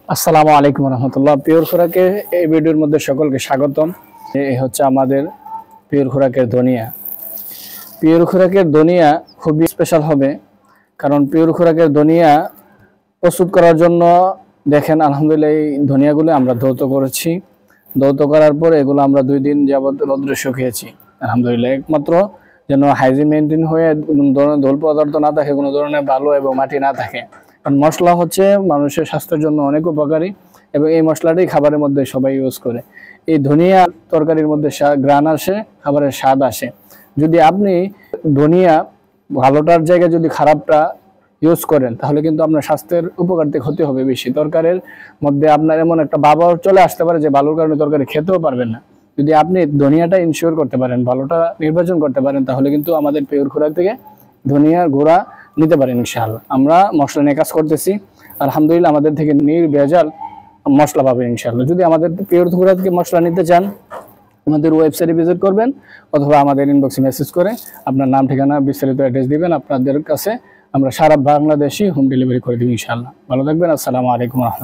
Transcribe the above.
আসসালামু আলাইকুম রহমতুল্লাহ। পিওর খোরাকে এই ভিডিওর মধ্যে সকলকে স্বাগতম। এই হচ্ছে আমাদের পিওর খোরাকের ধনিয়া। পিওর খোরাকের ধনিয়া খুবই স্পেশাল হবে, কারণ পিওর খোরাকের ধনিয়া প্রস্তুত করার জন্য দেখেন আলহামদুলিল্লাহ এই ধনিয়াগুলো আমরা ধৌত করেছি। ধৌত করার পর এগুলো আমরা 2 দিন যাবত রোদ্রে শুকিয়েছি আলহামদুলিল্লাহ, একমাত্র যেন হাইজিন মেনটেন হয়ে কোনো ধরনের ধুল পদার্থ না থাকে, কোনো ধরনের বালু এবং মাটি না থাকে। কারণ মশলা হচ্ছে মানুষের স্বাস্থ্যের জন্য অনেক উপকারী এবং এই মশলাটি খাবারের মধ্যে সবাই ইউজ করে। এই ধনিয়া তরকারির মধ্যে গ্রান আসে, খাবারের স্বাদ আসে। যদি আপনি ধনিয়া ভালোটার জায়গায় যদি খারাপটা ইউজ করেন তাহলে কিন্তু আপনার স্বাস্থ্যের উপকারিতা ক্ষতি হবে বেশি। তরকারির মধ্যে আপনার এমন একটা ভাবও চলে আসতে পারে যে ভালোর কারণে তরকারি খেতেও পারবেন না। যদি আপনি ধনিয়াটা ইনশিওর করতে পারেন, ভালোটা নির্বাচন করতে পারেন, তাহলে কিন্তু আমাদের পিওর খোরাক থেকে ধনিয়ার গুঁড়া নিতে পারেন ইনশাআল্লাহ। আমরা মশলা নিয়ে কাজ করতেছি আলহামদুলিল্লাহ, আমাদের থেকে নির্ভেজাল মশলা পাবেন ইনশাআল্লাহ। যদি আমাদের পিওর খোরাক থেকে মশলা নিতে চান আমাদের ওয়েবসাইটে ভিজিট করবেন অথবা আমাদের ইনবক্সে মেসেজ করে আপনার নাম, ঠিকানা, বিস্তারিত অ্যাড্রেস দিবেন। আপনাদের কাছে আমরা সারা বাংলাদেশে হোম ডেলিভারি করে দিব ইনশাআল্লাহ। ভালো থাকবেন। আসসালামু আলাইকুম রহমতুল্লাহ।